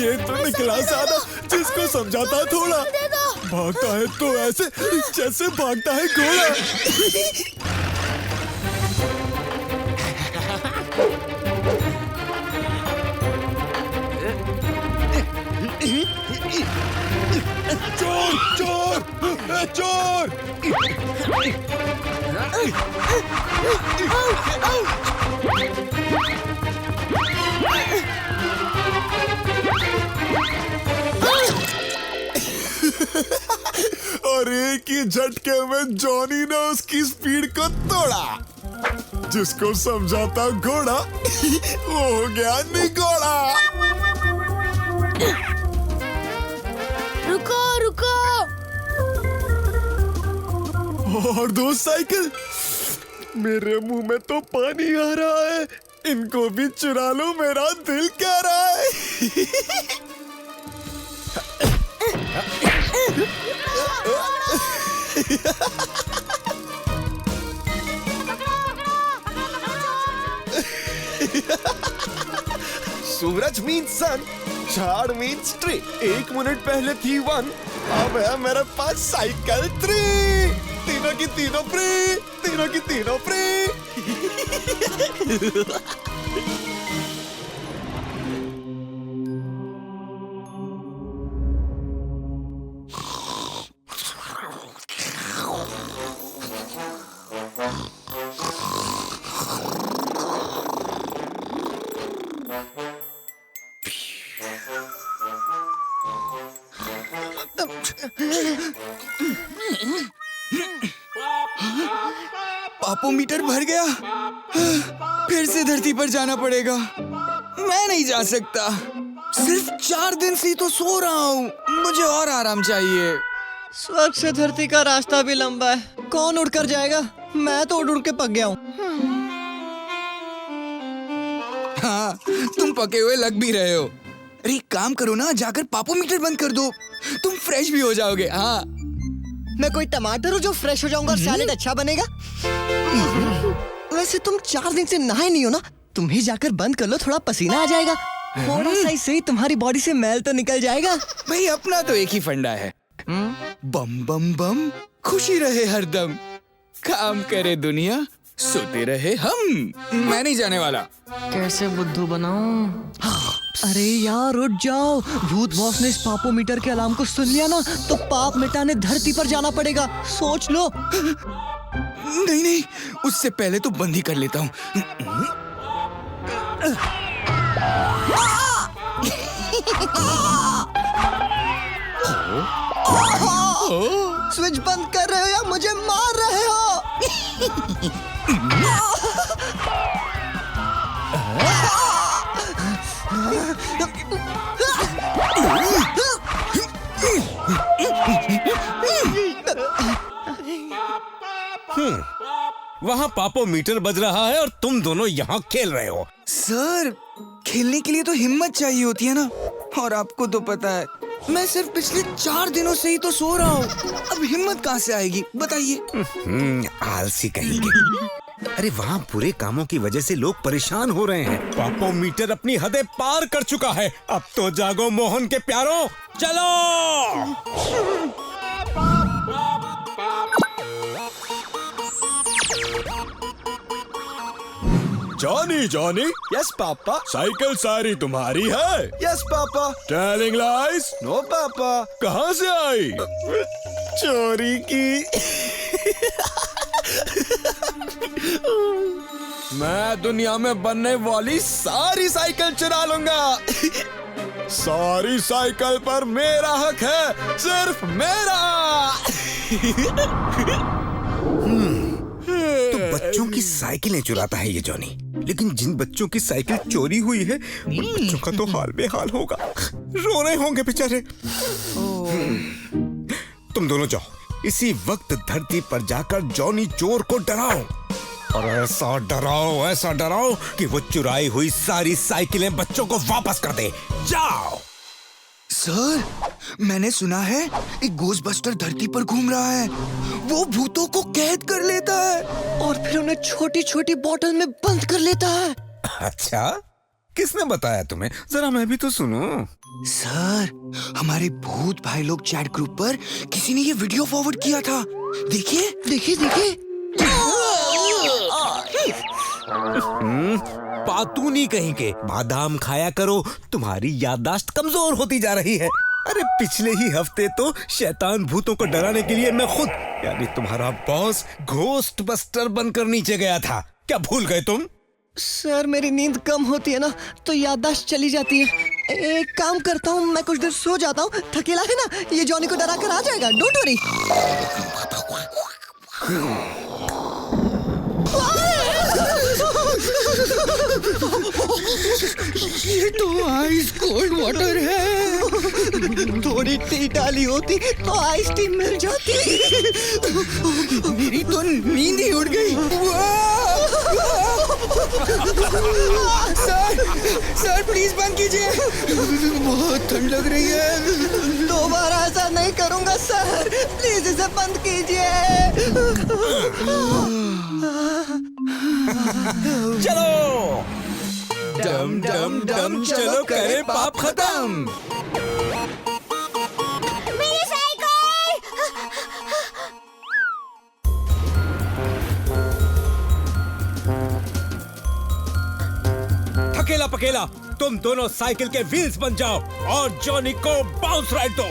ये तो निकला ज्यादा, जिसको समझाता थोड़ा। भागता है तो ऐसे जैसे भागता है घोड़ा। चोर चोर चोर! और एक ही झटके में जॉनी ने उसकी स्पीड को तोड़ा। जिसको समझाता घोड़ा वो हो गया निगोड़ा। रुको रुको! और दो साइकिल। मेरे मुंह में तो पानी आ रहा है, इनको भी चुरा लो, मेरा दिल कह रहा है। सूरज मीन्स सन, झाड़ मीन्स ट्री। 1 मिनट पहले थी 1, अब है मेरे पास साइकिल 3। तीनों की तीनों फ्री, तीनों की तीनों फ्री। पापोमीटर भर गया। फिर से धरती पर जाना पड़ेगा। मैं नहीं जा सकता। सिर्फ 4 दिन से ही तो सो रहा हूँ। मुझे और आराम चाहिए। स्वर्ग से धरती का रास्ता भी लंबा है। कौन उड़कर जाएगा? मैं तो उड़ उड़ के पक गया हूँ। हाँ, तुम पके हुए लग भी रहे हो। अरे एक काम करो ना, जाकर पापोमीटर बंद कर दो। तुम फ्रेश भी हो जाओगे। हाँ, मैं कोई टमाटर हूँ जो फ्रेश हो जाऊंगा और सैलेड अच्छा बनेगा? वैसे तुम 4 दिन से नहाए नहीं हो ना? तुम ही जाकर बंद कर लो, थोड़ा पसीना आ जाएगा। थोड़ा सा ही सही, तुम्हारी बॉडी से मैल तो निकल जाएगा। भाई अपना तो एक ही फंडा है, बम बम बम, खुशी रहे हरदम, काम करे दुनिया, सोते रहे हम। मैं नहीं जाने वाला। कैसे बुद्धू बनाऊं? अरे यार उठ जाओ, भूत बॉस ने इस पापोमीटर के अलार्म को सुन लिया ना तो पाप मिटाने धरती पर जाना पड़ेगा। सोच लो। नहीं नहीं, उससे पहले तो बंद ही कर लेता हूँ। स्विच बंद कर रहे हो या मुझे मार रहे हो? वहाँ पापोमीटर बज रहा है और तुम दोनों यहाँ खेल रहे हो। सर, खेलने के लिए तो हिम्मत चाहिए होती है ना, और आपको तो पता है मैं सिर्फ पिछले 4 दिनों से ही तो सो रहा हूँ। अब हिम्मत कहाँ से आएगी बताइए? आलसी कहेंगे। अरे वहाँ बुरे कामों की वजह से लोग परेशान हो रहे हैं। पापोमीटर अपनी हदें पार कर चुका है। अब तो जागो मोहन के प्यारों, चलो। Johnny Johnny. Yes papa. Cycle सारी तुम्हारी है? Yes papa. Telling lies? No पापा। कहाँ से आई? चोरी की। मैं दुनिया में बनने वाली सारी साइकिल चुरा लूंगा। सारी साइकिल पर मेरा हक है, सिर्फ मेरा। तो बच्चों की साइकिलें चुराता है ये जॉनी, लेकिन जिन बच्चों की साइकिल चोरी हुई है उन बच्चों का तो हाल बेहाल होगा। रो रहे होंगे बेचारे। तुम दोनों जाओ, इसी वक्त धरती पर जाकर जॉनी चोर को डराओ, और ऐसा डराओ कि वो चुराई हुई सारी साइकिलें बच्चों को वापस कर दे। जाओ। सर, मैंने सुना है एक घोस्टबस्टर धरती पर घूम रहा है। वो भूतों को कैद कर लेता है और फिर उन्हें छोटी छोटी बोतल में बंद कर लेता है। अच्छा, किसने बताया तुम्हें? जरा मैं भी तो सुनूं। सर, हमारे भूत भाई लोग चैट ग्रुप पर किसी ने ये वीडियो फॉरवर्ड किया था। देखिए देखिए देखिए। पातूनी कहीं के, बादाम खाया करो, तुम्हारी याददाश्त कमजोर होती जा रही है। अरे पिछले ही हफ्ते तो शैतान भूतों को डराने के लिए मैं खुद, यानी तुम्हारा बॉस, घोस्ट बस्टर बनकर नीचे गया था। क्या भूल गए तुम? सर मेरी नींद कम होती है ना तो याददाश्त चली जाती है। एक काम करता हूँ, मैं कुछ देर सो जाता हूँ। थकेला है ना, ये जॉनी को डरा कर आ जाएगा। Don't worry. ये तो आइस कोल्ड वाटर है। थोड़ी टी डाली होती तो आइस टी मिल जाती। मेरी तो नींद ही उड़ गई। सर प्लीज बंद कीजिए, बहुत ठंड लग रही है। दोबारा ऐसा नहीं करूंगा सर, प्लीज इसे बंद कीजिए। चलो डम डम डम, चलो करे पाप खत्म। मेरी साइकिल! थकेला पकेला, तुम दोनों साइकिल के व्हील्स बन जाओ और जॉनी को बाउंस राइड दो।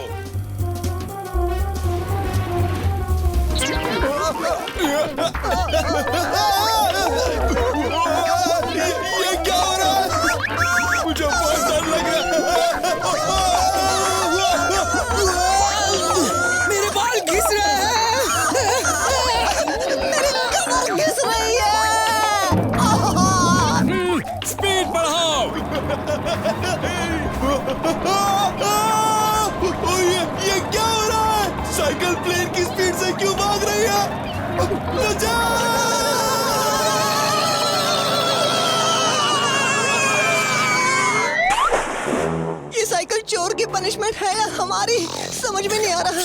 ये क्या हो रहा है? मुझे बहुत डर लग रहा है। मेरे बाल घिस रहे हैं। कमर घिस रही है। स्पीड बढ़ाओ। ये क्या हो रहा है? साइकिल प्लेन की स्पीड से क्यों भाग रही है? बचाओ! ये साइकिल चोर की पनिशमेंट है या हमारी, समझ में नहीं आ रहा।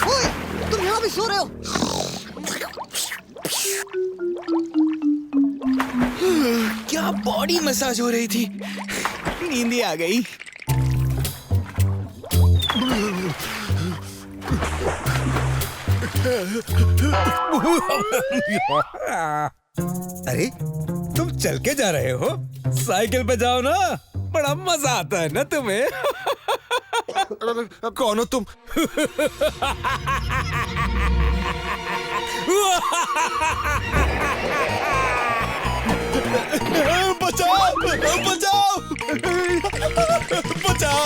ओए, तुम यहाँ भी सो रहे हो? क्या बॉडी मसाज हो रही थी, नींद ही आ गई। अरे तुम चल के जा रहे हो? साइकिल पे जाओ ना, बड़ा मजा आता है ना तुम्हें। कौन हो तुम? बचाओ! बचाओ! बचाओ!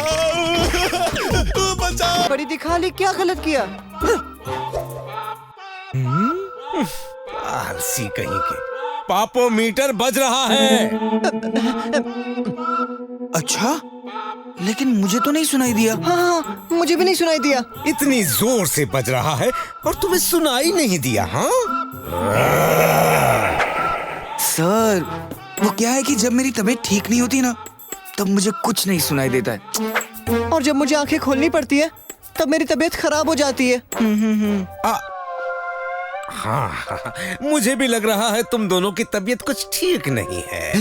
बचाओ! बड़ी दिखा ली, क्या गलत किया? आलसी कहीं के, पापोमीटर बज रहा है। अच्छा, लेकिन मुझे तो नहीं सुनाई दिया। हाँ, मुझे भी नहीं सुनाई दिया। इतनी जोर से बज रहा है और तुम्हें सुनाई नहीं दिया? हाँ सर, वो क्या है कि जब मेरी तबीयत ठीक नहीं होती ना, तब मुझे कुछ नहीं सुनाई देता है। और जब मुझे आंखें खोलनी पड़ती है तब मेरी तबीयत खराब हो जाती है। हाँ, मुझे भी लग रहा है तुम दोनों की तबीयत कुछ ठीक नहीं है।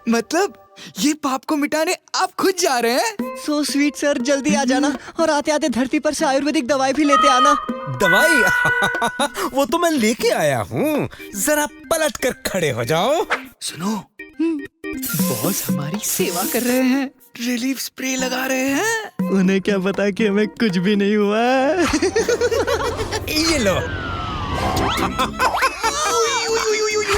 मतलब ये पाप को मिटाने आप खुद जा रहे हैं? सो स्वीट सर, जल्दी आ जाना और आते आते धरती पर से आयुर्वेदिक दवाई भी लेते आना। दवाई? वो तो मैं लेके आया हूँ, जरा पलट कर खड़े हो जाओ। सुनो, बॉस हमारी सेवा कर रहे हैं, रिलीफ स्प्रे लगा रहे हैं। उन्हें क्या पता कि हमें कुछ भी नहीं हुआ। ये लो।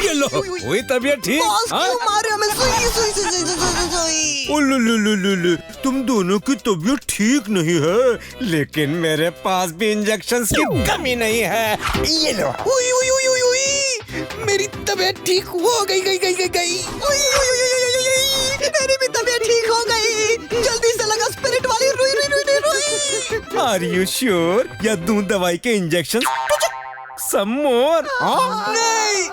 ये लो, हुई तबीयत ठीक? बॉस क्यों मारे हमें? सुई सुई सुई सुई सुई सुई। ओलुलुलुलुलु, तुम दोनों की तबीयत ठीक नहीं है, लेकिन मेरे पास भी इंजेक्शंस की कमी नहीं है। ये लो। उई उई उई उई उई, मेरी तबीयत ठीक हो गई गई गई गई गई। उई, उई, उई, उई, उई, उई, मेरी भी तबीयत ठीक हो गई। जल्दी से लगा स्पिरिट वाली रुई रुई रुई रुई। Are you sure? या दूं दवाई के इंजेक्शन? सम मोर? नहीं,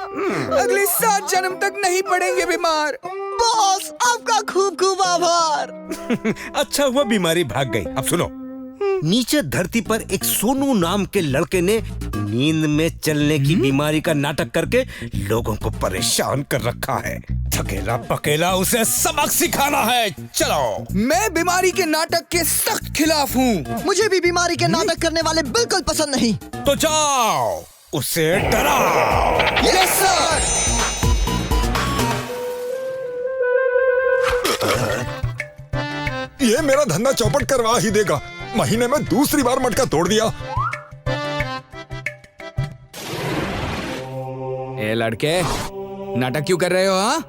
अगले 7 जन्म तक नहीं पड़ेंगे बीमार। बॉस आपका खूब खूब आभार। अच्छा हुआ बीमारी भाग गई। अब सुनो, नीचे धरती पर एक सोनू नाम के लड़के ने नींद में चलने की बीमारी का नाटक करके लोगों को परेशान कर रखा है। थकेला पकेला उसे सबक सिखाना है। चलो। मैं बीमारी के नाटक के सख्त खिलाफ हूँ। मुझे भी बीमारी के नाटक करने वाले बिल्कुल पसंद नहीं। तो जाओ उसे डराओ। Yes sir. ये मेरा धंधा चौपट करवा ही देगा। महीने में दूसरी बार मटका तोड़ दिया। ए लड़के, नाटक क्यों कर रहे हो? हाँ,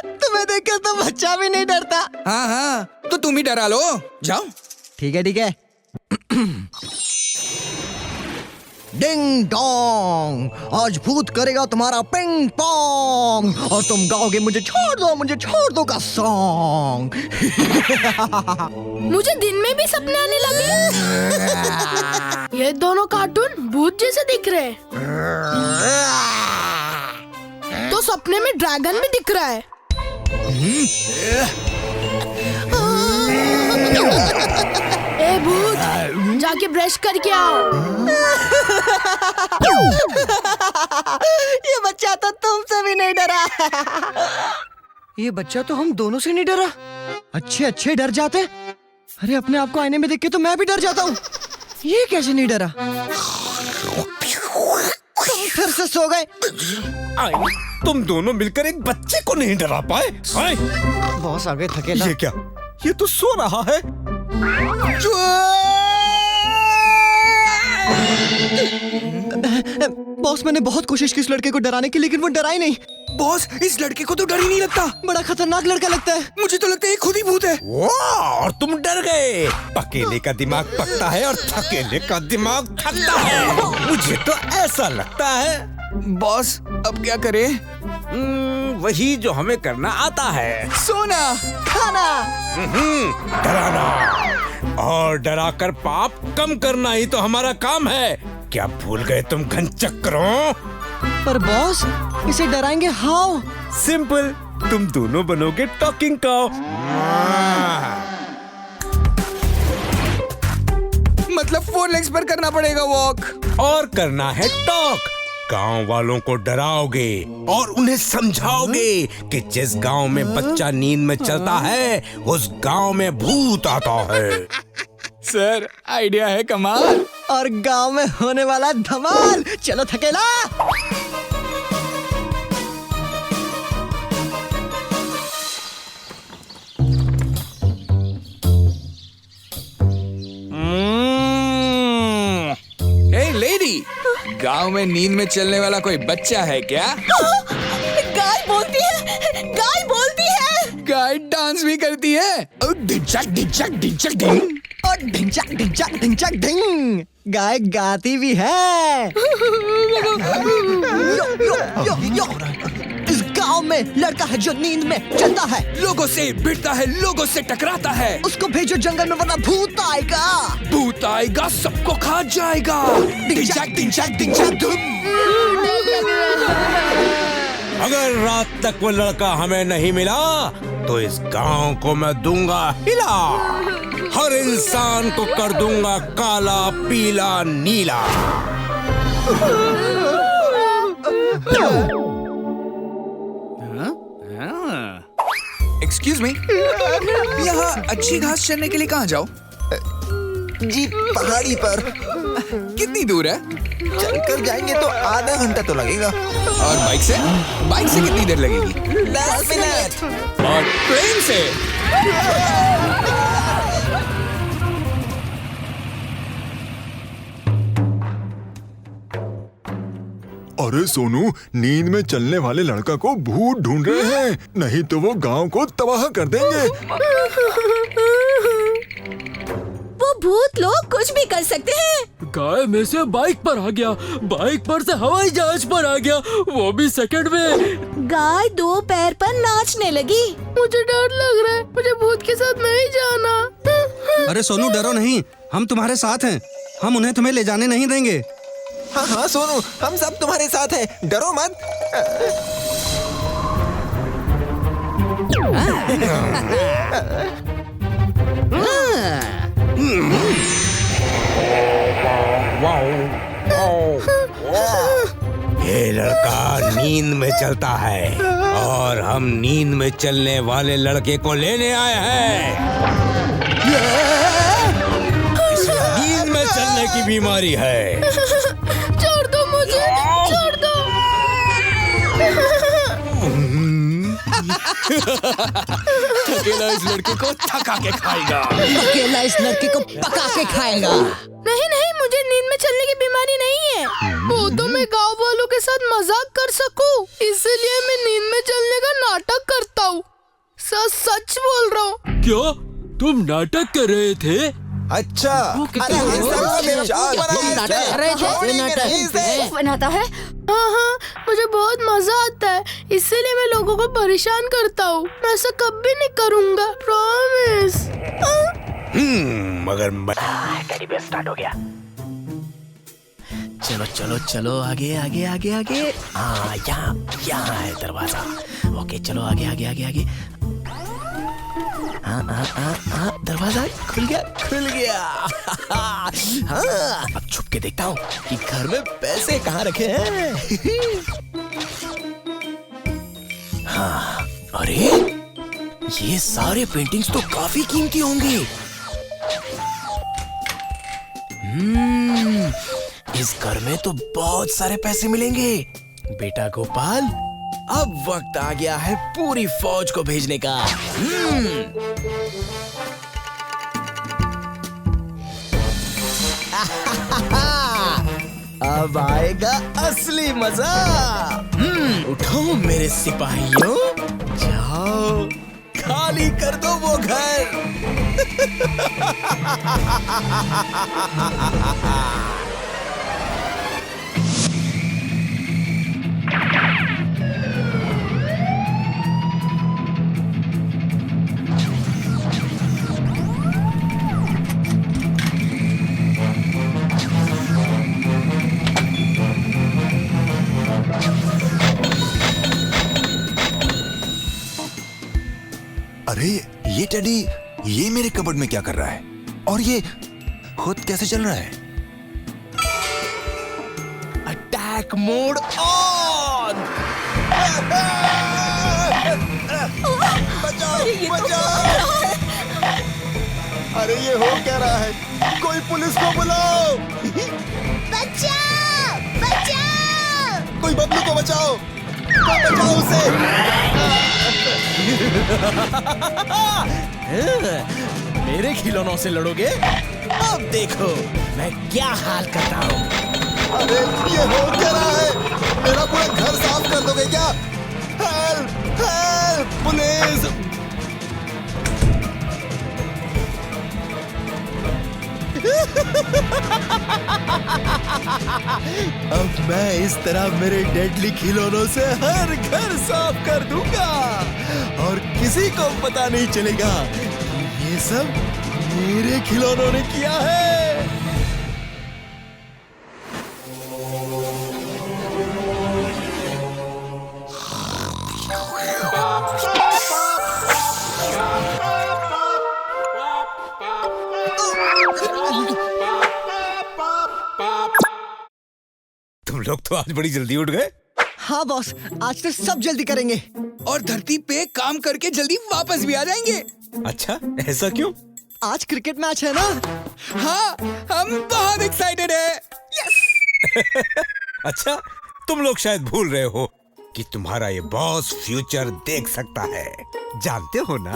तुम्हें देखकर तो बच्चा भी नहीं डरता। हाँ हाँ, तो तुम ही डरा लो। जाओ। ठीक है ठीक है। डिंग डोंग, आज भूत करेगा तुम्हारा पिंग पोंग और तुम गाओगे मुझे छोड़ दो का सॉन्ग। मुझे दिन में भी सपने आने लगे। ये दोनों कार्टून भूत जैसे दिख रहे हैं। तो सपने में ड्रैगन भी दिख रहा है। ए भूत, जाके ब्रश करके आओ। ये बच्चा तो तुमसे भी नहीं डरा। ये बच्चा तो हम दोनों से नहीं डरा। अच्छे डर जाते। अरे अपने आप को आईने में देख के तो मैं भी डर जाता हूँ। ये कैसे नहीं डरा? तुम फिर से सो गए। तुम दोनों मिलकर एक बच्चे को नहीं डरा पाए। बॉस आ गए थकेला। ये क्या? ये तो सो रहा है। बॉस मैंने बहुत कोशिश की इस लड़के को डराने की, लेकिन वो डरा ही नहीं। बॉस, इस लड़के को तो डर ही नहीं लगता। बड़ा खतरनाक लड़का लगता है। मुझे तो लगता है ये खुद ही भूत है। वाह, और तुम डर गए। पकेले का दिमाग पकता है और थकेले का दिमाग थकता है। मुझे तो ऐसा लगता है। बॉस, अब क्या करें? वही जो हमें करना आता है। सोना, खाना, डराना और डराकर पाप कम करना ही तो हमारा काम है। क्या भूल गए तुम घन चक्रों? पर बॉस इसे डराएंगे हाउ? सिंपल, तुम दोनों बनोगे टॉकिंग काऊ। मतलब 4 लेग्स पर करना पड़ेगा वॉक। और करना है टॉक। गांव वालों को डराओगे और उन्हें समझाओगे कि जिस गांव में बच्चा नींद में चलता है उस गांव में भूत आता है। सर, आइडिया है कमाल। और गांव में होने वाला धमाल। चलो थकेला। हे लेडी, गांव में नींद में चलने वाला कोई बच्चा है क्या? गाय बोलती है, गाय बोलती है। गाय डांस भी करती है। डिचक डिचक डिचक डिंग। और ढिंचक ढिंचक ढिंचक ढिंग। गाय गाती भी है। यो। इस गांव में लड़का है जो नींद में चलता है। लोगों से भिड़ता है, लोगों से टकराता है। उसको भेजो जंगल में वरना भूत आएगा। भूत आएगा, सबको खा जाएगा। डिचक डिचक डिचक धुम। अगर रात तक वो लड़का हमें नहीं मिला तो इस गांव को मैं दूंगा हिला। हर इंसान को कर दूंगा काला पीला नीला। एक्सक्यूज मी, यहाँ अच्छी घास चरने के लिए कहाँ जाओ? जी पहाड़ी पर। कितनी दूर है? चलकर जाएंगे तो आधा घंटा तो लगेगा। और बाइक से? बाइक से कितनी देर लगेगी? 10 मिनट। और ट्रेन से? अरे सोनू, नींद में चलने वाले लड़का को भूत ढूंढ रहे हैं, नहीं तो वो गांव को तबाह कर देंगे। वो भूत लोग कुछ भी कर सकते हैं। गाय में से बाइक पर आ गया, बाइक पर से हवाई जहाज पर आ गया, वो भी सेकंड में। गाय 2 पैर पर नाचने लगी। मुझे डर लग रहा है, मुझे भूत के साथ नहीं जाना। अरे सोनू, डरो नहीं, हम तुम्हारे साथ हैं। हम उन्हें तुम्हें ले जाने नहीं देंगे। हाँ हाँ सोनू, हम सब तुम्हारे साथ हैं, डरो मत। ये लड़का नींद में चलता है और हम नींद में चलने वाले लड़के को लेने आए हैं। इसे नींद में चलने की बीमारी है। छोड़ दो मुझे, छोड़ दो। अकेला इस लड़के को थका के खाएगा। अकेला इस लड़के को पका के खाएगा। नहीं नहीं, मुझे नींद में चलने की बीमारी नहीं है। वो तो मैं गाँव वालों के साथ मजाक कर सकूं, इसलिए मैं नींद में चलने का नाटक करता हूँ। सच बोल रहा हूँ। क्या तुम नाटक कर रहे थे? अच्छा, अरे बनाता है। हाँ, मुझे बहुत मजा आता है, इसीलिए मैं लोगों को परेशान करता हूँ। मैं ऐसा कभी नहीं करूँगा, प्रॉमिस। मगर टेडी बेयर स्टार्ट हो गया। चलो चलो चलो, आगे आगे आगे आगे। हाँ, यहाँ है दरवाजा। ओके, चलो आगे आगे आगे आगे। हाँ, दरवाजा खुल गया। हाँ, अब छुप के देखता हूँ कि घर में पैसे कहाँ रखे हैं। हाँ, अरे ये सारे पेंटिंग्स तो काफी कीमती होंगी। इस घर में तो बहुत सारे पैसे मिलेंगे। बेटा गोपाल, अब वक्त आ गया है पूरी फौज को भेजने का। अब आएगा असली मजा। उठो मेरे सिपाहियों, जाओ खाली कर दो वो घर। अरे ये टेडी, ये मेरे कबर्ड में क्या कर रहा है? और ये खुद कैसे चल रहा है? Attack mode on. बचाओ। अरे ये हो क्या रहा है? कोई पुलिस को बुलाओ। बचाओ, बचाओ। कोई बबलू को बचाओ। बचाओ उसे। मेरे खिलौनों से लड़ोगे? अब देखो मैं क्या हाल करता हूँ। अरे ये हो क्या रहा है? मेरा पूरा घर साफ कर दोगे क्या? Help, help, police. अब मैं इस तरह मेरे डेडली खिलौनों से हर घर साफ कर दूंगा और किसी को पता नहीं चलेगा कि ये सब मेरे खिलौनों ने किया है। तुम लोग तो आज बड़ी जल्दी उठ गए। हाँ बॉस, आज तो सब जल्दी करेंगे और धरती पे काम करके जल्दी वापस भी आ जाएंगे। अच्छा, ऐसा क्यों? आज क्रिकेट मैच है ना। हाँ, हम बहुत एक्साइटेड हैं। अच्छा, तुम लोग शायद भूल रहे हो कि तुम्हारा ये बॉस फ्यूचर देख सकता है, जानते हो ना?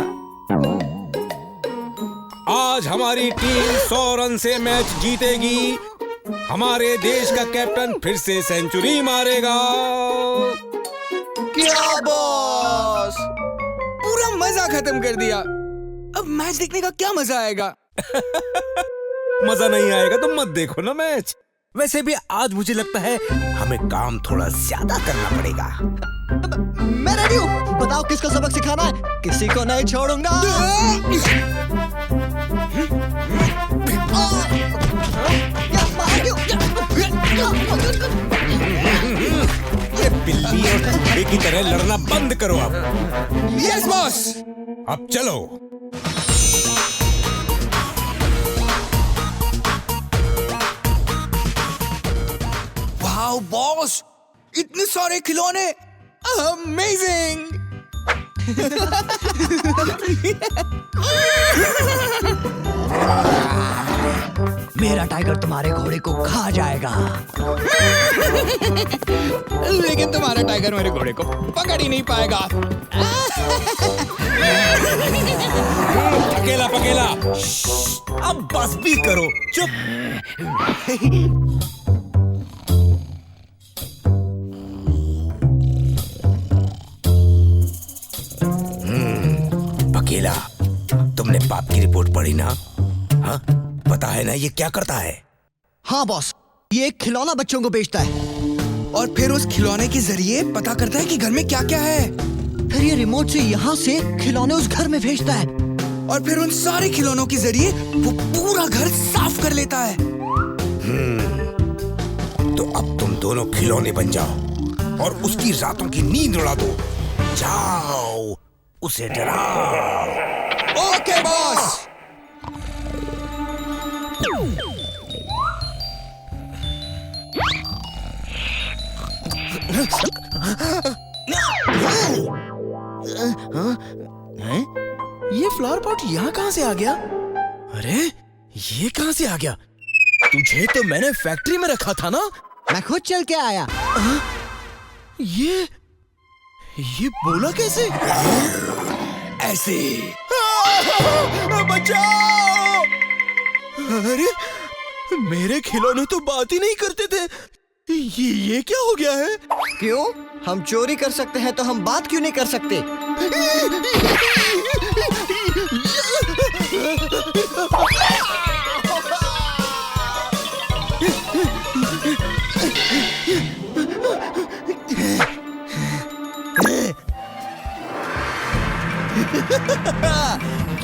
आज हमारी टीम 100 रन से मैच जीतेगी। हमारे देश का कैप्टन फिर से सेंचुरी मारेगा। क्या बॉस, पूरा मजा खत्म कर दिया। अब मैच देखने का क्या मजा आएगा? मजा नहीं आएगा तो मत देखो ना मैच। वैसे भी आज मुझे लगता है हमें काम थोड़ा ज्यादा करना पड़ेगा। मैं रेडी हूँ, बताओ किसको सबक सिखाना है। किसी को नहीं छोड़ूंगा। ये बिल्ली और कुत्ते की तरह लड़ना बंद करो अब। Yes boss. अब चलो। वाओ बॉस, इतने सारे खिलौने, अमेजिंग। मेरा टाइगर तुम्हारे घोड़े को खा जाएगा। लेकिन तुम्हारा टाइगर मेरे घोड़े को पकड़ ही नहीं पाएगा। पकेला पकेला, अब बस भी करो, चुप। पकेला, तुमने पाप की रिपोर्ट पढ़ी ना? हाँ, पता है ना ये क्या करता है? हाँ बॉस, ये एक खिलौना बच्चों को बेचता है और फिर उस खिलौने के जरिए पता करता है कि घर में क्या क्या है। फिर ये रिमोट से यहाँ से खिलौने उस घर में भेजता है और फिर उन सारे खिलौनों के जरिए वो पूरा घर साफ कर लेता है। तो अब तुम दोनों खिलौने बन जाओ और उसकी रातों की नींद उड़ा दो। जाओ, उसे डराओ। Okay boss. ये फ्लावर पॉट यहाँ कहाँ से आ गया? अरे ये कहाँ से आ गया? तुझे तो मैंने फैक्ट्री में रखा था ना? मैं खुद चल के आया। ये बोला कैसे? ऐसे। बचाओ! अरे मेरे खिलौने तो बात ही नहीं करते थे। ये क्या हो गया है? क्यों? हम चोरी कर सकते हैं तो हम बात क्यों नहीं कर सकते?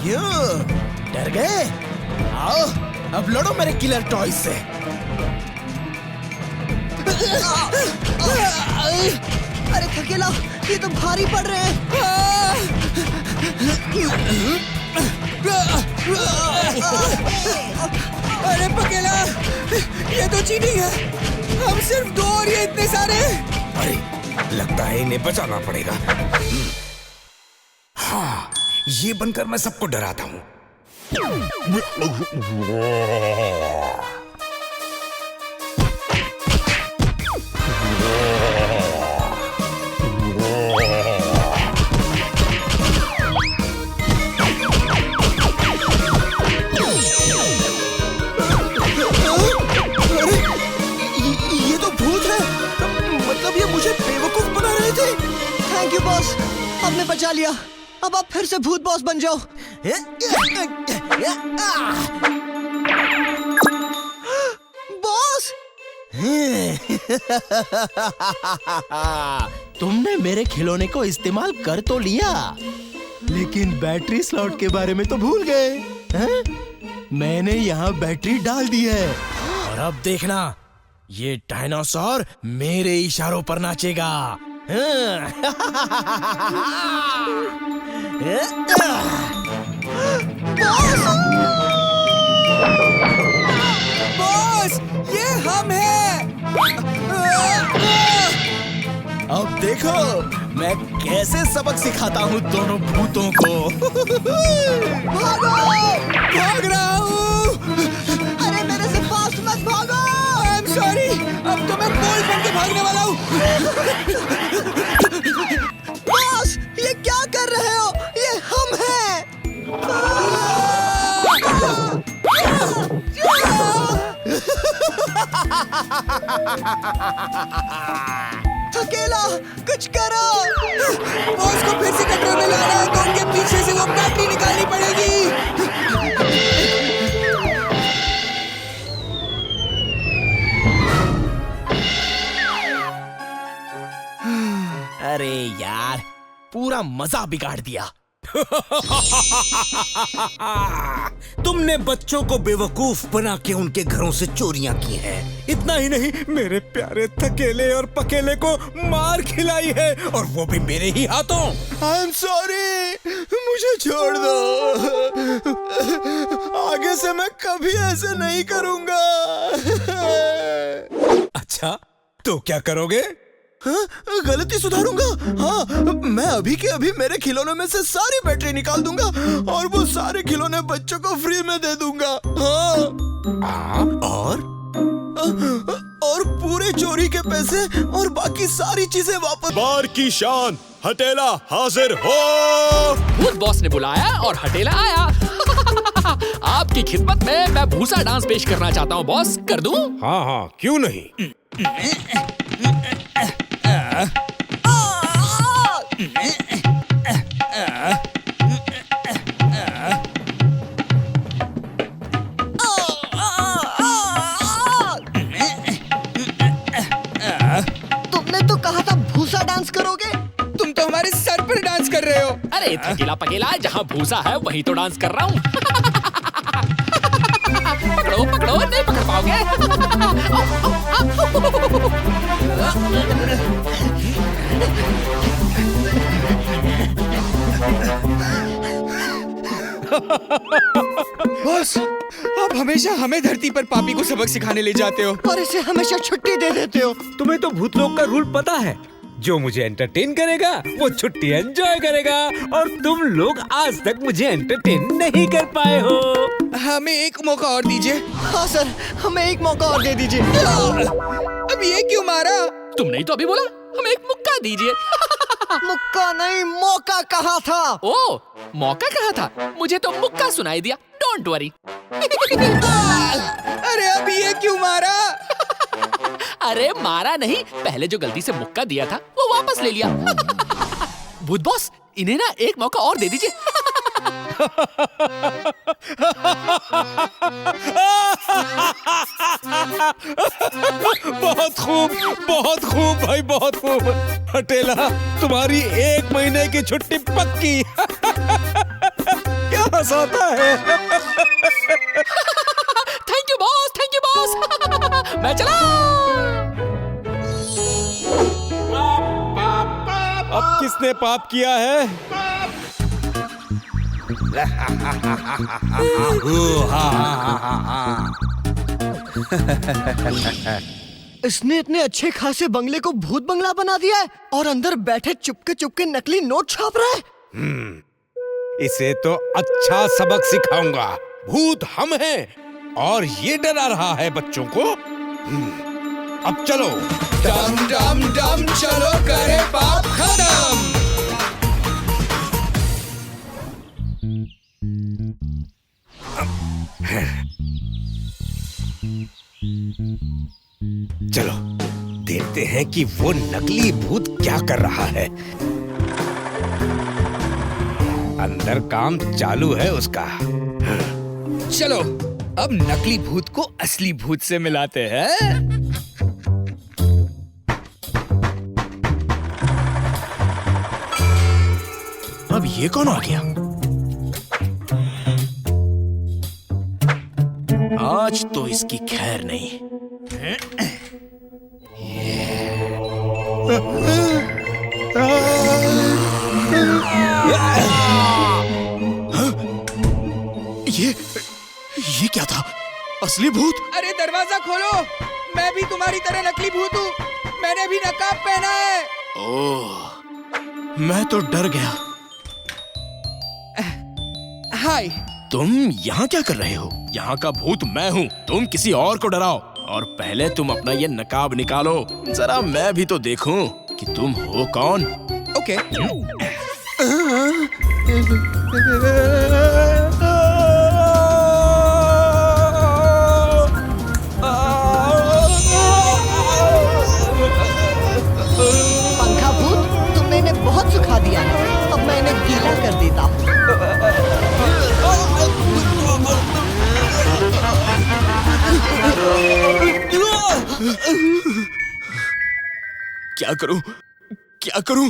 क्यों डर गए? आओ अब लड़ो मेरे किलर टॉयज से। अरे थकेला, ये तो भारी पड़ रहे हैं। अरे पकेला, ये तो चीटिंग है। हम सिर्फ 2 और ये इतने सारे। अरे लगता है इन्हें बचाना पड़ेगा। हाँ, ये बनकर मैं सबको डराता हूँ। ये तो भूत है। मतलब ये मुझे बेवकूफ बना रहे थे। थैंक यू बॉस, आपने बचा लिया। अब आप फिर से भूत बॉस बन जाओ। बॉस, तुमने मेरे खिलौने को इस्तेमाल कर तो लिया, लेकिन बैटरी स्लॉट के बारे में तो भूल गए हैं? मैंने यहाँ बैटरी डाल दी है और अब देखना, ये डायनासोर मेरे इशारों पर नाचेगा। बॉस, ये हम हैं। अब देखो मैं कैसे सबक सिखाता हूँ दोनों भूतों को। भाग रहा हूँ। अरे मेरे से फास्ट मत भागो। आई एम सॉरी, अब तो मैं बोल्ट बन के भागने वाला हूँ। बॉस, ये क्या कर रहे हो? ये हम हैं। थकेला, कुछ करो। बॉस को फिर से कंट्रोल में लाना है तो उनके पीछे से वो बैटरी निकालनी पड़ेगी। अरे यार, पूरा मजा बिगाड़ दिया। तुमने बच्चों को बेवकूफ बना के उनके घरों से चोरियां की हैं। इतना ही नहीं, मेरे प्यारे थकेले और पकेले को मार खिलाई है, और वो भी मेरे ही हाथों। आई एम सॉरी, मुझे छोड़ दो। आगे से मैं कभी ऐसे नहीं करूंगा। अच्छा, तो क्या करोगे? हाँ, गलती सुधारूंगा। हाँ, मैं अभी के अभी मेरे खिलौनों में से सारी बैटरी निकाल दूंगा और वो सारे खिलौने बच्चों को फ्री में दे दूंगा। हाँ। और पूरे चोरी के पैसे और बाकी सारी चीजें वापस। बार की शान हटेला हाजिर हो। भूत बॉस ने बुलाया और हटेला आया। आपकी खिदमत में मैं भूसा डांस पेश करना चाहता हूँ बॉस, कर दूं? हाँ हाँ, क्यों नहीं। तुमने तो कहा था भूसा डांस करोगे। तुम तो हमारे सर पर डांस कर रहे हो। अरे थकीला पकेला, जहाँ भूसा है वहीं तो डांस कर रहा हूँ। पकड़ो पकड़ो, नहीं पकड़ पाओगे। बॉस, आप हमेशा हमें धरती पर पापी को सबक सिखाने ले जाते हो और इसे हमेशा छुट्टी दे देते हो। तुम्हें तो भूतलोक का रूल पता है, जो मुझे एंटरटेन करेगा वो छुट्टी एंजॉय करेगा, और तुम लोग आज तक मुझे एंटरटेन नहीं कर पाए हो। हमें एक मौका और दीजिए। हाँ सर, हमें एक मौका और दे दीजिए। अब ये क्यों मारा? तुमने ही तो अभी बोला, हमें एक मुक्का दीजिए। मुक्का नहीं, मौका कहा था। ओ, मौका कहा था, मुझे तो मुक्का सुनाई दिया। Don't worry. अरे अब ये क्यों मारा? अरे मारा नहीं, पहले जो गलती से मुक्का दिया था वो वापस ले लिया। भूत बॉस, इन्हें ना एक मौका और दे दीजिए। बहुत खूब भाई, बहुत खूब। हटेला, तुम्हारी 1 महीने की छुट्टी पक्की। क्या हंसाता है। Thank you boss, thank you boss. मैं चला। अब किसने पाप किया है? इसने इतने अच्छे खासे बंगले को भूत बंगला बना दिया है और अंदर बैठे चुपके चुपके नकली नोट छाप रहा है। इसे तो अच्छा सबक सिखाऊंगा। भूत हम हैं और ये डरा रहा है बच्चों को। अब चलो। डम डम डम चलो करे पाप खत्म। चलो देखते हैं कि वो नकली भूत क्या कर रहा है। अंदर काम चालू है उसका। चलो अब नकली भूत को असली भूत से मिलाते हैं। अब ये कौन आ गया? आज तो इसकी खैर नहीं। ये क्या था? असली भूत? अरे दरवाजा खोलो, मैं भी तुम्हारी तरह नकली भूत हूँ। मैंने भी नकाब पहना है। ओह, मैं तो डर गया। हाय। तुम यहाँ क्या कर रहे हो? यहाँ का भूत मैं हूँ, तुम किसी और को डराओ। और पहले तुम अपना ये नकाब निकालो, जरा मैं भी तो देखूं कि तुम हो कौन। ओके। पंखा भूत, तुमने इन्हें बहुत सुखा दिया है, अब मैं इन्हें गीला कर देता हूँ। क्या करूं? क्या करूं?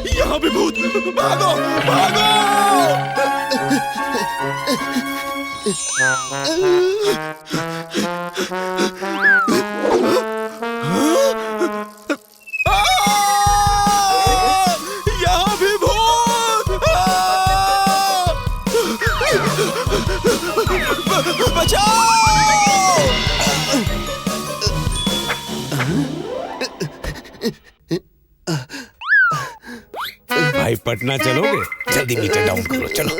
यहाँ भी भूत! भागो! भागो! यहाँ भी भूत! पटना चलोगे? जल्दी मीटर डाउन करो, चलो।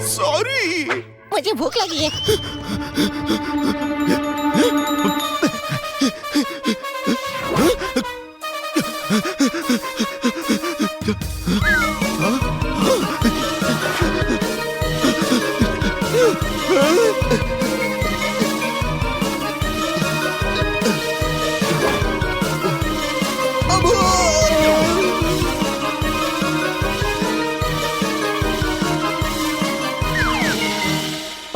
सॉरी, मुझे भूख लगी है।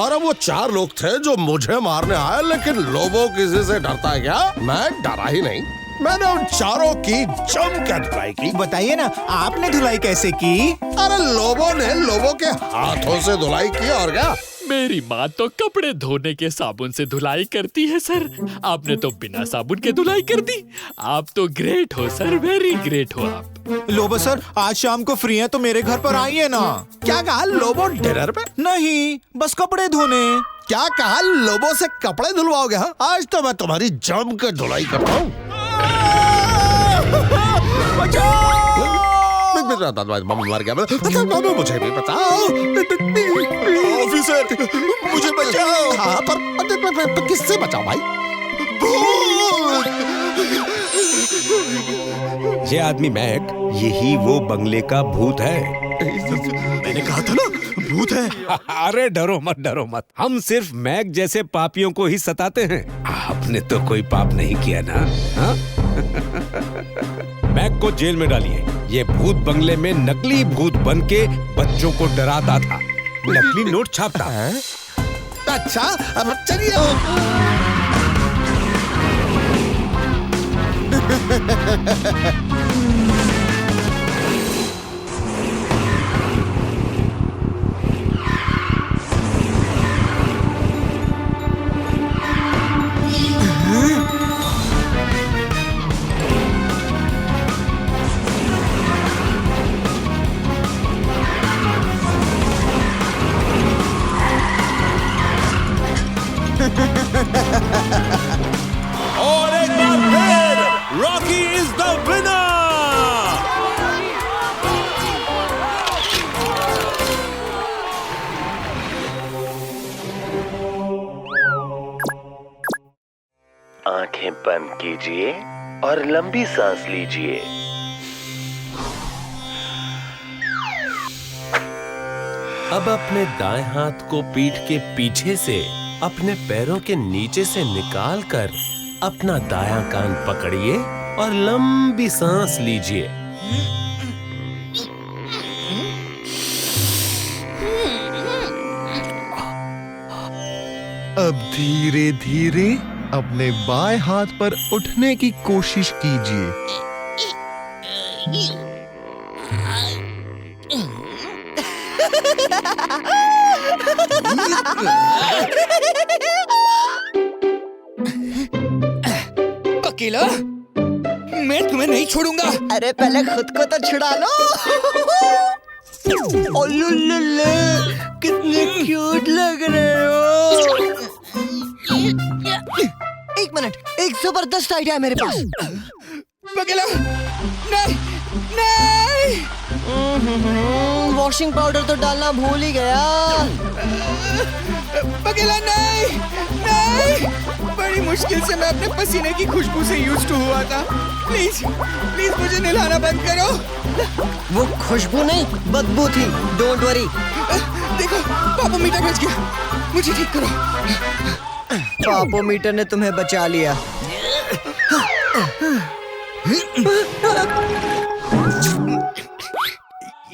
अरे वो 4 लोग थे जो मुझे मारने आए, लेकिन लोबो किसी से डरता है क्या? मैं डरा ही नहीं। मैंने उन चारों की जमकर धुलाई की। बताइए ना, आपने धुलाई कैसे की? अरे लोबो ने लोबो के हाथों से धुलाई की, और क्या? मेरी माँ तो कपड़े धोने के साबुन से धुलाई करती है सर। आपने तो बिना साबुन के धुलाई कर दी। आप तो ग्रेट हो सर, वेरी ग्रेट हो आप। लोबो सर, आज शाम को फ्री है तो मेरे घर पर आइए ना। क्या कहा लोबो डिनर पे? नहीं, बस कपड़े धोने। क्या कहा लोबो से कपड़े धुलवाओगे? हाँ, आज तो मैं तुम्हारी जम के धुलाई करता हूँ। मर गया। मुझे भी बताओ ऑफिसर, मुझे बचाओ। हाँ, पर किससे बचाओ भाई? ये आदमी मैक, यही वो बंगले का भूत है। मैंने कहा था ना, भूत है। अरे डरो मत, हम सिर्फ मैक जैसे पापियों को ही सताते हैं। आपने तो कोई पाप नहीं किया ना? हाँ? मैक को जेल में डालिए। ये भूत बंगले में नकली भूत बन के बच्चों को डराता था, नकली नोट छापता है। अच्छा, अब चलिए। और एक बार फिर रॉकी इज द विनर। आंखें बंद कीजिए और लंबी सांस लीजिए। अब अपने दाएं हाथ को पीठ के पीछे से अपने पैरों के नीचे से निकालकर अपना दायां कान पकड़िए और लंबी सांस लीजिए। अब धीरे धीरे अपने बाएं हाथ पर उठने की कोशिश कीजिए। अकेला मैं तुम्हें नहीं छोड़ूंगा। अरे पहले खुद को तो छुड़ा लो। ओलुलुले, कितने क्यूट लग रहे हो। एक मिनट, एक जबरदस्त आइडिया है मेरे पास। अकेला नहीं, नहीं। वॉशिंग पाउडर तो डालना भूल ही गया। अकेला नहीं, नहीं। बड़ी मुश्किल से मैं अपने पसीने की खुशबू से यूज्ड टू हुआ था। प्लीज प्लीज मुझे नहलाना बंद करो। वो खुशबू नहीं, बदबू थी। Don't worry. देखो, पापोमीटर बच गया। मुझे ठीक करो। पापोमीटर ने तुम्हें बचा लिया।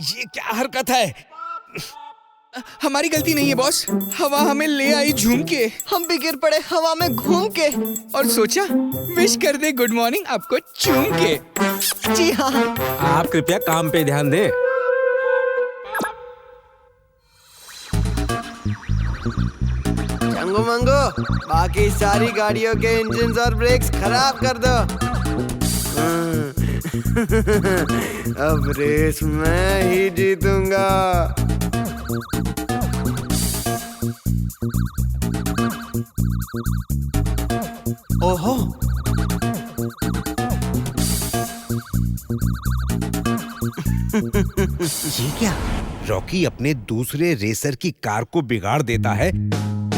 ये क्या हरकत है? हमारी गलती नहीं है बॉस। हवा हमें ले आई झूम के। हम भी गिर पड़े हवा में घूम के और सोचा विश कर दे गुड मॉर्निंग आपको चूम के। जी हाँ। आप कृपया काम पे ध्यान दें। मंगो मंगो, बाकी सारी गाड़ियों के इंजन और ब्रेक्स खराब कर दो। अब रेस मैं ही जीतूंगा। ओहो, ये क्या? रॉकी अपने दूसरे रेसर की कार को बिगाड़ देता है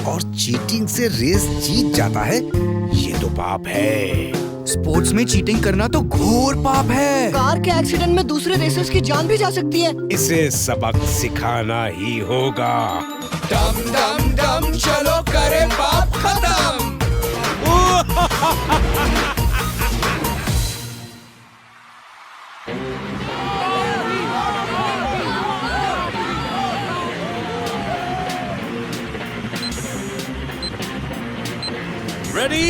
और चीटिंग से रेस जीत जाता है। ये तो पाप है। स्पोर्ट्स में चीटिंग करना तो घोर पाप है। कार के एक्सीडेंट में दूसरे रेसर्स की जान भी जा सकती है। इसे सबक सिखाना ही होगा। डम डम डम चलो करे पाप खत्म। Ready,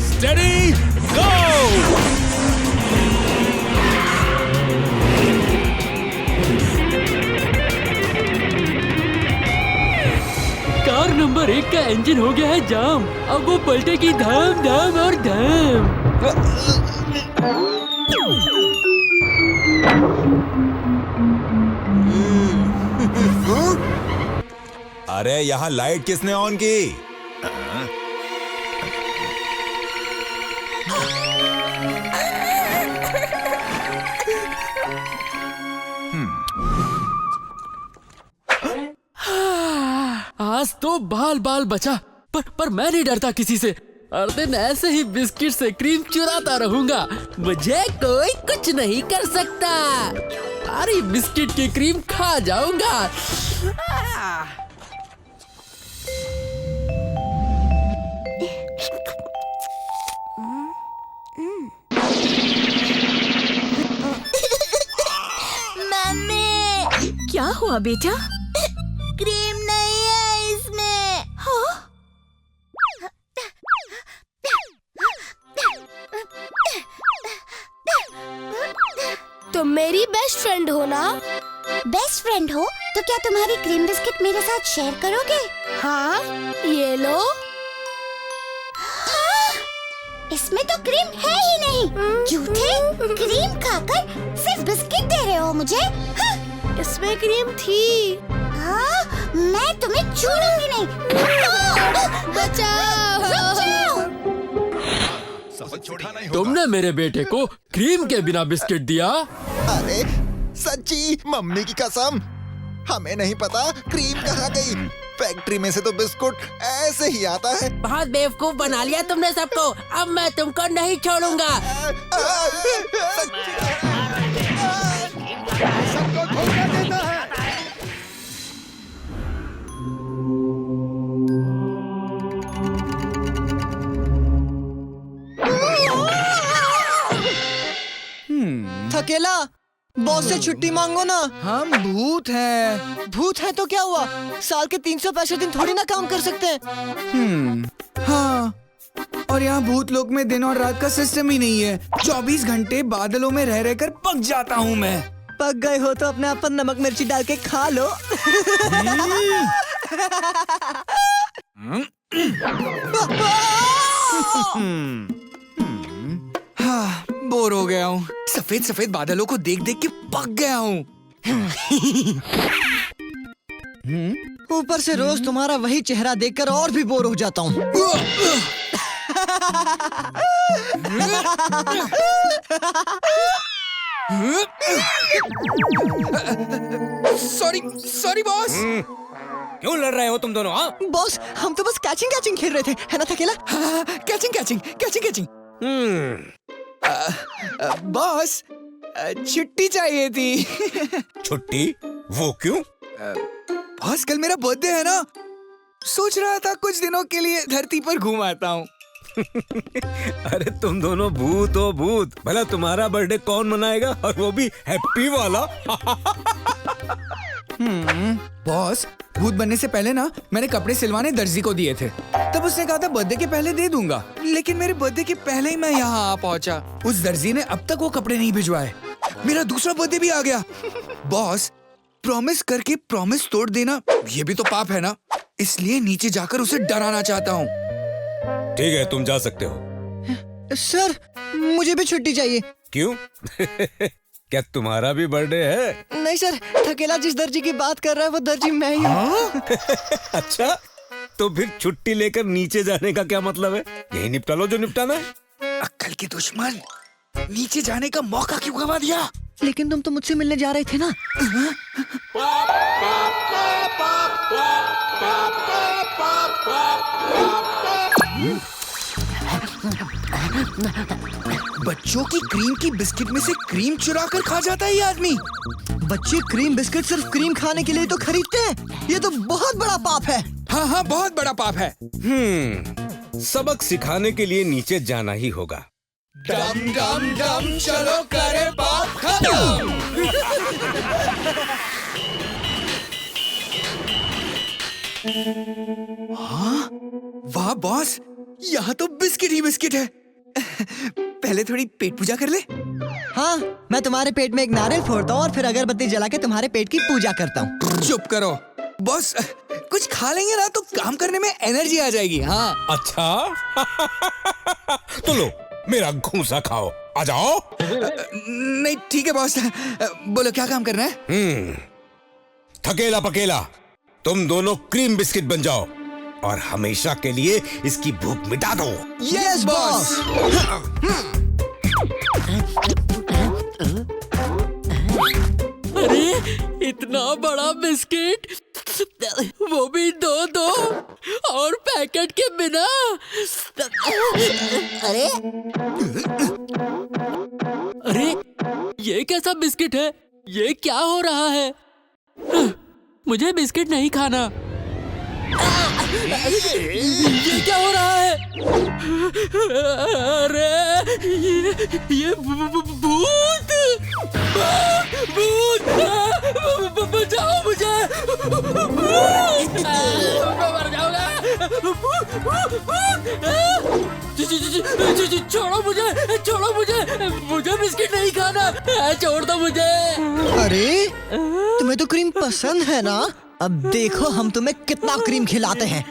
steady, go! Car number 1 का इंजन हो गया है जाम। अब वो पलटेगी धाम धाम और धाम। अरे यहाँ लाइट किसने ऑन की? आज तो बाल बाल बचा, पर मैं नहीं डरता किसी से। हर दिन ऐसे ही बिस्किट से क्रीम चुराता रहूंगा। मुझे कोई कुछ नहीं कर सकता। सारी बिस्किट की क्रीम खा जाऊंगा। मम्मी, क्या हुआ बेटा? क्रीम नहीं है इसमें। हाँ? तुम मेरी बेस्ट फ्रेंड हो ना? बेस्ट फ्रेंड हो तो क्या तुम्हारी क्रीम बिस्किट मेरे साथ शेयर करोगे? हाँ, ये लो। इसमें तो क्रीम है ही नहीं। झूठे, क्रीम खाकर सिर्फ बिस्किट दे रहे हो मुझे। हाँ। इसमें क्रीम थी। हाँ, मैं तुम्हें छोड़ूंगी नहीं। बचाओ। तुमने मेरे बेटे को क्रीम के बिना बिस्किट दिया? अरे सच्ची, मम्मी की कसम, हमें नहीं पता क्रीम कहाँ गई। फैक्ट्री में से तो बिस्कुट ऐसे ही आता है। बहुत बेवकूफ बना लिया तुमने सबको। अब मैं तुमको नहीं छोड़ूंगा। सबको धोखा देता है। थकेला, बॉस से छुट्टी मांगो ना। हम भूत हैं। भूत है तो क्या हुआ? साल के 365 दिन थोड़ी ना काम कर सकते हैं। हाँ, और यहाँ भूत लोक में दिन और रात का सिस्टम ही नहीं है। 24 घंटे बादलों में रह रहकर पक जाता हूँ मैं। पक गए हो तो अपने आप पर नमक मिर्ची डाल के खा लो। हाँ, बोर हो गया हूँ। सफेद सफेद बादलों को देख देख के पक गया हूँ। ऊपर से रोज तुम्हारा वही चेहरा देखकर और भी बोर हो जाता हूँ। Sorry boss. क्यों लड़ रहे हो तुम दोनों? हाँ बॉस, हम तो बस कैचिंग खेल रहे थे, है ना थकेला? हाँ, कैचिंग। बॉस, छुट्टी चाहिए थी। छुट्टी? वो क्यों? बॉस, कल मेरा बर्थडे है ना। सोच रहा था कुछ दिनों के लिए धरती पर घूम आता हूँ। अरे तुम दोनों भूत हो भूत। भला तुम्हारा बर्थडे कौन मनाएगा, और वो भी हैप्पी वाला? बॉस, भूत बनने से पहले ना मैंने कपड़े सिलवाने दर्जी को दिए थे। तब उसने कहा था बर्थडे के पहले दे दूंगा, लेकिन मेरे बर्थडे के पहले ही मैं यहाँ आ पहुँचा। उस दर्जी ने अब तक वो कपड़े नहीं भिजवाए। मेरा दूसरा बर्थडे भी आ गया। बॉस, प्रॉमिस करके प्रॉमिस तोड़ देना, ये भी तो पाप है ना। इसलिए नीचे जाकर उसे डराना चाहता हूँ। ठीक है, तुम जा सकते हो। सर, मुझे भी छुट्टी चाहिए। क्यों? क्या तुम्हारा भी बर्थडे है? नहीं सर, थकेला जिस दर्जी की बात कर रहा है वो दर्जी मैं ही हूँ। अच्छा, तो फिर छुट्टी लेकर नीचे जाने का क्या मतलब है? यही निपटा लो जो निपटाना है। अक्ल के दुश्मन, नीचे जाने का मौका क्यों गवा दिया? लेकिन तुम तो मुझसे मिलने जा रहे थे ना। बच्चों की क्रीम की बिस्किट में से क्रीम चुरा कर खा जाता है ये आदमी। बच्चे क्रीम बिस्किट सिर्फ क्रीम खाने के लिए तो खरीदते हैं। ये तो बहुत बड़ा पाप है। हाँ हाँ, बहुत बड़ा पाप है। सबक सिखाने के लिए नीचे जाना ही होगा। डम डम डम, चलो करे पाप खत्म। हाँ, वाह बॉस, यहाँ तो बिस्किट ही बिस्किट है। पहले थोड़ी पेट पूजा कर ले। हाँ, मैं तुम्हारे पेट में एक नारियल फोड़ता हूँ और फिर अगरबत्ती जला के तुम्हारे पेट की पूजा करता हूँ। चुप करो बॉस, कुछ खा लेंगे ना तो काम करने में एनर्जी आ जाएगी। हाँ अच्छा। तो लो, मेरा घूंसा खाओ, आ जाओ। नहीं ठीक है बॉस, बोलो क्या काम करना है? थकेला पकेला, तुम दोनों क्रीम बिस्किट बन जाओ और हमेशा के लिए इसकी भूख मिटा दो। Yes boss. अरे इतना बड़ा बिस्किट, वो भी दो और पैकेट के बिना। अरे अरे ये कैसा बिस्किट है? ये क्या हो रहा है? मुझे बिस्किट नहीं खाना। ये क्या हो रहा है? अरे ये भूत बचाओ मुझे, मैं मर जाऊंगा। छोड़ो मुझे बिस्किट नहीं खाना, छोड़ दो मुझे। अरे तुम्हें तो क्रीम पसंद है ना? अब देखो हम तुम्हें कितना क्रीम खिलाते हैं।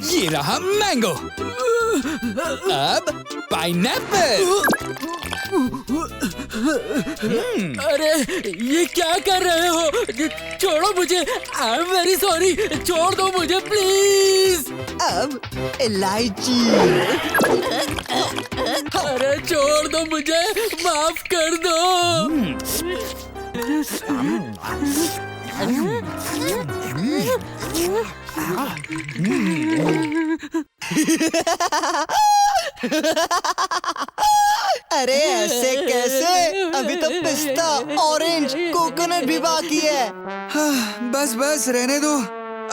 ये रहा मैंगो, अब पाइनएप्पल। अरे ये क्या कर रहे हो? छोड़ो मुझे, आई एम वेरी सॉरी, छोड़ दो मुझे प्लीज। अब इलायची। अरे छोड़ दो मुझे, माफ कर दो। अरे ऐसे कैसे? अभी तो पिस्ता, ऑरेंज, कोकोनट भी बाकी है। हाँ, बस बस रहने दो।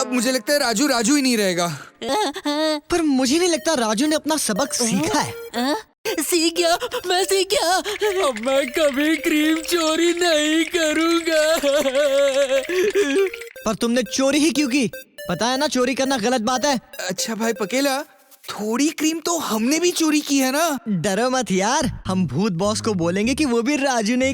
अब मुझे लगता है राजू ही नहीं रहेगा। पर मुझे नहीं लगता राजू ने अपना सबक सीखा है। सीख गया, मैं सीख गया। अब मैं कभी क्रीम चोरी नहीं करूंगा। पर तुमने चोरी ही क्यों की? पता है ना चोरी करना गलत बात है। अच्छा भाई पकेला, थोड़ी क्रीम तो हमने भी चोरी की है ना। डरो मत यार, हम भूत बॉस को बोलेंगे कि वो भी राजू ने